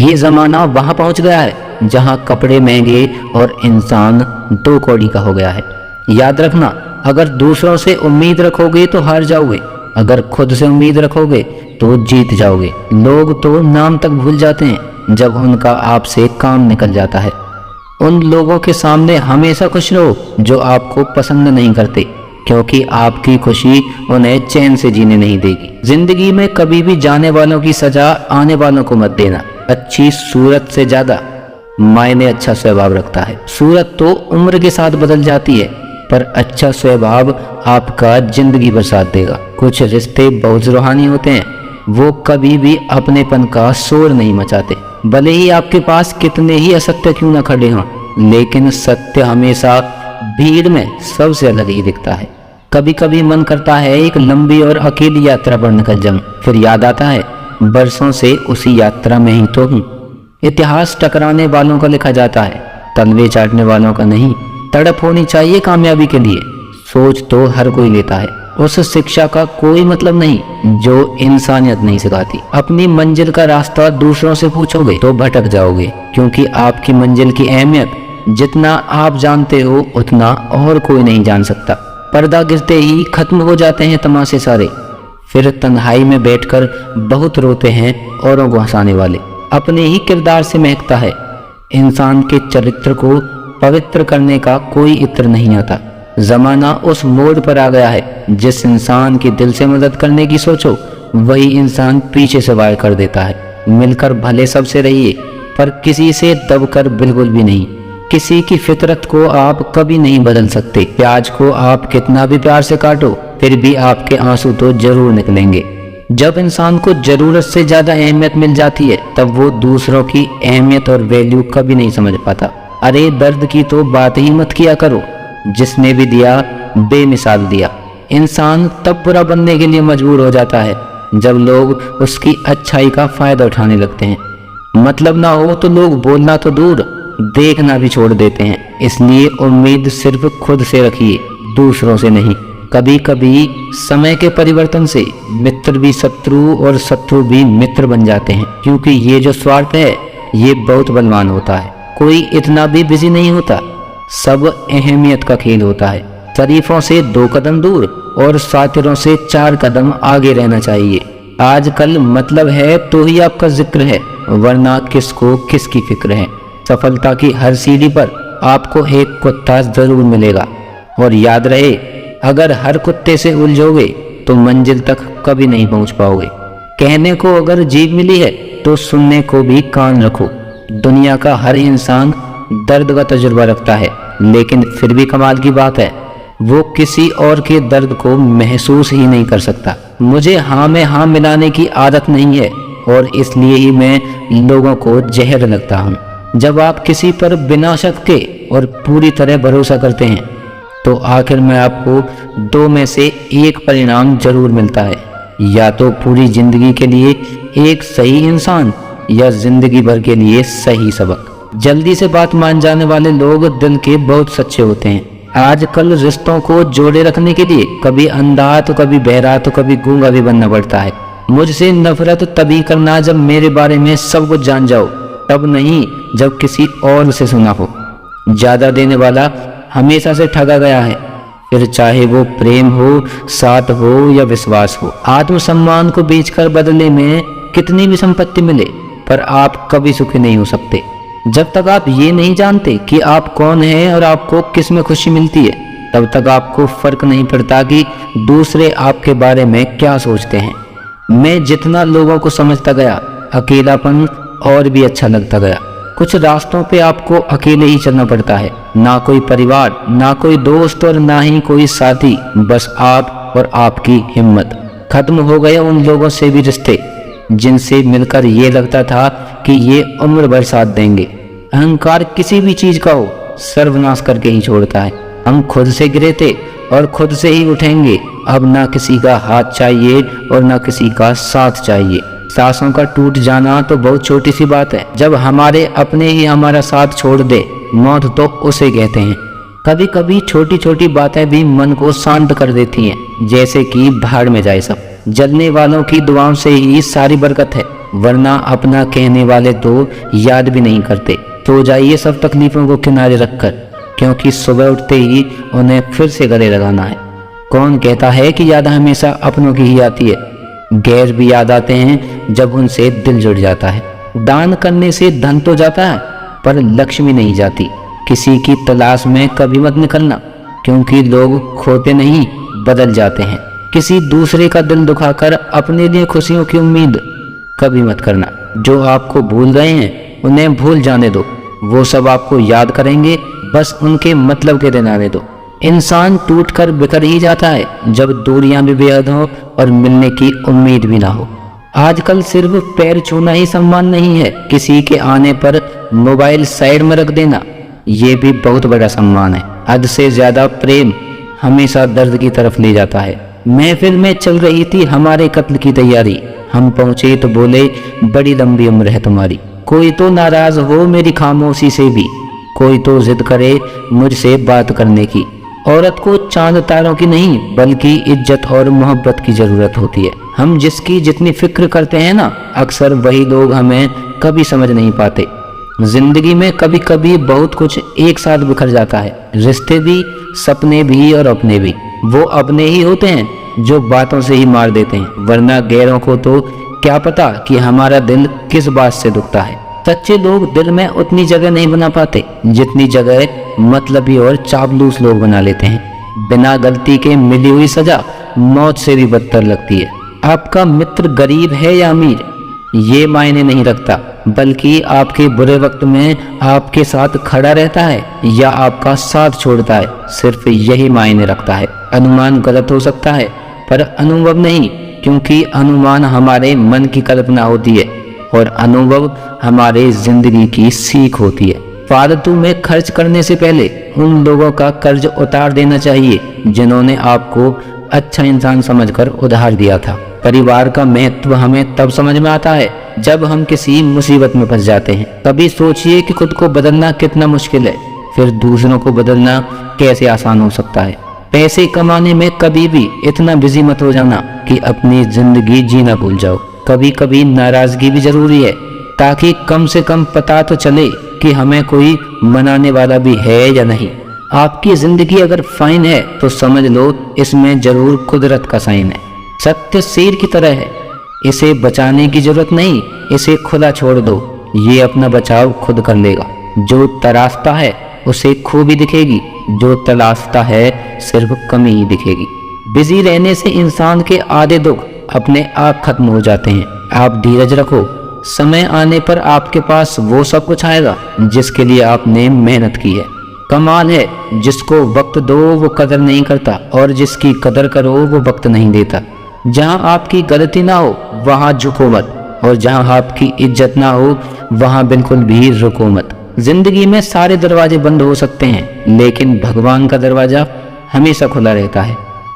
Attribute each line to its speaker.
Speaker 1: ये जमाना वहां पहुंच गया है जहां कपड़े महंगे और इंसान 2 कौड़ी का हो गया है। याद रखना, अगर दूसरों से उम्मीद रखोगे तो हार जाओगे, अगर खुद से उम्मीद रखोगे तो जीत जाओगे। लोग तो नाम तक भूल जाते हैं जब उनका आपसे काम निकल जाता है। उन लोगों के सामने हमेशा खुश रहो जो आपको पसंद नहीं करते, क्योंकि आपकी खुशी उन्हें चैन से जीने नहीं देगी। जिंदगी में कभी भी जाने वालों की सजा आने वालों को मत देना। अच्छी सूरत से ज्यादा मायने अच्छा स्वभाव रखता है। सूरत तो उम्र के साथ बदल जाती है, पर अच्छा स्वभाव आपका जिंदगी भर साथ देगा। कुछ रिश्ते बहुत रूहानी होते हैं, वो कभी भी अपनेपन का शोर नहीं मचाते। भले ही आपके पास कितने ही असत्य क्यों न खड़े हों, लेकिन सत्य हमेशा भीड़ में सबसे अलग ही दिखता है। कभी कभी मन करता है एक लंबी और अकेली यात्रा पर निकल जाऊं, फिर याद आता है बरसों से उसी यात्रा में ही तो हूँ। इतिहास टकराने वालों का लिखा जाता है, तलवे चाटने वालों का नहीं। तड़प होनी चाहिए कामयाबी के लिए, सोच तो हर कोई लेता है। उस शिक्षा का कोई मतलब नहीं जो इंसानियत नहीं सिखाती। अपनी मंजिल का रास्ता दूसरों से पूछोगे तो भटक जाओगे, क्योंकि आपकी मंजिल की अहमियत जितना आप जानते हो उतना और कोई नहीं जान सकता। पर्दा गिरते ही खत्म हो जाते हैं तमाशे सारे, फिर तन्हाई में बैठकर बहुत रोते हैं औरों को हंसाने वाले। अपने ही किरदार से महकता है। इंसान के चरित्र को पवित्र करने का कोई इत्र नहीं आता। जमाना उस मोड़ पर आ गया है, जिस इंसान की दिल से मदद करने की सोचो वही इंसान पीछे से वार कर देता है। मिलकर भले सबसे रहिए, पर किसी से दबकर बिल्कुल भी नहीं। किसी की फितरत को आप कभी नहीं बदल सकते। प्याज को आप कितना भी प्यार से काटो, फिर भी आपके आंसू तो जरूर निकलेंगे। जब इंसान को जरूरत से ज्यादा अहमियत मिल जाती है, तब वो दूसरों की अहमियत और वैल्यू कभी नहीं समझ पाता। अरे दर्द की तो बात ही मत किया करो, जिसने भी दिया बेमिसाल दिया। इंसान तब बुरा बनने के लिए मजबूर हो जाता है जब लोग उसकी अच्छाई का फायदा उठाने लगते हैं। मतलब ना हो तो लोग बोलना तो दूर, देखना भी छोड़ देते हैं। इसलिए उम्मीद सिर्फ खुद से रखिए, दूसरों से नहीं। कभी कभी समय के परिवर्तन से मित्र भी शत्रु और शत्रु भी मित्र बन जाते हैं, क्योंकि ये जो स्वार्थ है ये बहुत बलवान होता है। कोई इतना भी बिजी नहीं होता, सब अहमियत का खेल होता है। शरीफों से 2 कदम दूर और सातिरों से 4 कदम आगे रहना चाहिए। आजकल मतलब है तो ही आपका जिक्र है, वरना किसको किसकी फिक्र है। सफलता की हर सीढ़ी पर आपको एक कुत्ता जरूर मिलेगा, और याद रहे अगर हर कुत्ते से उलझोगे तो मंजिल तक कभी नहीं पहुंच पाओगे। कहने को अगर जीभ मिली है तो सुनने को भी कान रखो। दुनिया का हर इंसान दर्द का तजुर्बा रखता है, लेकिन फिर भी कमाल की बात है वो किसी और के दर्द को महसूस ही नहीं कर सकता। मुझे हाँ में हाँ मिलाने की आदत नहीं है, और इसलिए ही मैं लोगों को जहर लगता हूँ। जब आप किसी पर बिना शक के और पूरी तरह भरोसा करते हैं तो आखिर में आपको 2 में से एक परिणाम जरूर मिलता है, या तो पूरी जिंदगी के लिए एक सही इंसान, या जिंदगी भर के लिए सही सबक। जल्दी से बात मान जाने वाले लोग दिल के बहुत सच्चे होते हैं। आजकल रिश्तों को जोड़े रखने के लिए कभी अंधा तो कभी बहरा तो कभी गूंगा भी बनना पड़ता है। मुझसे नफरत तभी करना जब मेरे बारे में सब कुछ जान जाओ, तब नहीं जब किसी और से सुना हो। ज्यादा देने वाला हमेशा से ठगा गया है, फिर चाहे वो प्रेम हो, साथ हो या विश्वास हो। आत्मसम्मान को बेचकर बदले में कितनी भी संपत्ति मिले, पर आप कभी सुखी नहीं हो सकते जब तक आप ये नहीं जानते कि आप कौन हैं और आपको किस में खुशी मिलती है। तब तक आपको फर्क नहीं पड़ता कि दूसरे आपके बारे में क्या सोचते हैं। मैं जितना लोगों को समझता गया, अकेलापन और भी अच्छा लगता गया। कुछ रास्तों पे आपको अकेले ही चलना पड़ता है, ना कोई परिवार, ना कोई दोस्त और ना ही कोई साथी, बस आप और आपकी हिम्मत। खत्म हो गए उन लोगों से भी रिश्ते जिनसे मिलकर ये लगता था कि ये उम्र भर साथ देंगे। अहंकार किसी भी चीज का हो सर्वनाश करके ही छोड़ता है। हम खुद से गिरे थे और खुद से ही उठेंगे। अब ना किसी का हाथ चाहिए और ना किसी का साथ चाहिए। सांसों का टूट जाना तो बहुत छोटी सी बात है, जब हमारे अपने ही हमारा साथ छोड़ दे, मौत तो उसे कहते हैं। कभी कभी छोटी छोटी बातें भी मन को शांत कर देती हैं, जैसे कि भाड़ में जाए सब। जलने वालों की दुआओं से ही सारी बरकत है, वरना अपना कहने वाले तो याद भी नहीं करते। तो जाइए सब तकलीफों को किनारे रखकर, क्योंकि सुबह उठते ही उन्हें फिर से गले लगाना है। कौन कहता है कि याद हमेशा अपनों की ही आती है? गैर भी याद आते हैं जब उनसे दिल जुड़ जाता है। दान करने से धन तो जाता है, पर लक्ष्मी नहीं जाती। किसी की तलाश में कभी मत निकलना, क्योंकि लोग खोते नहीं बदल जाते हैं। किसी दूसरे का दिल दुखाकर अपने लिए खुशियों की उम्मीद कभी मत करना। जो आपको भूल रहे हैं उन्हें भूल जाने दो, वो सब आपको याद करेंगे, बस उनके मतलब के दिन आने दो। इंसान टूटकर बिखर ही जाता है जब दूरियां भी बेहद हो और मिलने की उम्मीद भी ना हो। आजकल सिर्फ पैर छूना ही सम्मान नहीं है, किसी के आने पर मोबाइल साइड में रख देना ये भी बहुत बड़ा सम्मान है। हद से ज्यादा प्रेम हमेशा दर्द की तरफ ले जाता है। महफिल में चल रही थी हमारे कत्ल की तैयारी, हम पहुंचे तो बोले बड़ी लंबी उम्र है तुम्हारी। कोई तो नाराज हो मेरी खामोशी से भी, कोई तो जिद करे मुझसे बात करने की। औरत को चांद तारों की नहीं बल्कि इज्जत और मोहब्बत की जरूरत होती है। हम जिसकी जितनी फिक्र करते हैं ना, अक्सर वही लोग हमें कभी समझ नहीं पाते। जिंदगी में कभी कभी बहुत कुछ एक साथ बिखर जाता है, रिश्ते भी, सपने भी और अपने भी। वो अपने ही होते हैं जो बातों से ही मार देते हैं, वरना गैरों को तो क्या पता कि हमारा दिल किस बात से दुखता है। सच्चे लोग दिल में उतनी जगह नहीं बना पाते जितनी जगह मतलबी और चापलूस लोग बना लेते हैं। बिना गलती के मिली हुई सजा मौत से भी बदतर लगती है। आपका मित्र गरीब है या अमीर ये मायने नहीं रखता, बल्कि आपके बुरे वक्त में आपके साथ खड़ा रहता है या आपका साथ छोड़ता है, सिर्फ यही मायने रखता है। अनुमान गलत हो सकता है पर अनुभव नहीं, क्योंकि अनुमान हमारे मन की कल्पना होती है और अनुभव हमारे जिंदगी की सीख होती है। फालतू में खर्च करने से पहले उन लोगों का कर्ज उतार देना चाहिए जिन्होंने आपको अच्छा इंसान समझकर उधार दिया था। परिवार का महत्व हमें तब समझ में आता है जब हम किसी मुसीबत में फंस जाते हैं। कभी सोचिए कि खुद को बदलना कितना मुश्किल है, फिर दूसरों को बदलना कैसे आसान हो सकता है। पैसे कमाने में कभी भी इतना बिजी मत हो जाना कि अपनी जिंदगी जीना भूल जाओ। कभी कभी नाराजगी भी जरूरी है, ताकि कम से कम पता तो चले कि हमें कोई मनाने वाला भी है या नहीं। आपकी जिंदगी अगर फाइन है तो समझ लो इसमें जरूर कुदरत का साइन है। सत्य शेर की तरह है, इसे बचाने की जरूरत नहीं, इसे खुला छोड़ दो, ये अपना बचाव खुद कर लेगा। जो तराशता है उसे खूबी दिखेगी, जो तलाशता है सिर्फ कमी ही दिखेगी। बिजी रहने से इंसान के आधे दुख अपने आप खत्म हो जाते हैं। आप धीरज रखो, समय आने पर आपके पास वो सब कुछ आएगा जिसके लिए आपने मेहनत की है। कमाल है जिसको वक्त दो वो कदर नहीं करता, और जिसकी कदर करो वो वक्त नहीं देता। जहां आपकी गलती ना हो वहां झुको मत, और जहां आपकी इज्जत ना हो वहां बिल्कुल भी रुको मत। जिंदगी में सारे दरवाजे बंद हो सकते हैं, लेकिन भगवान का दरवाजा हमेशा खुला रहता है।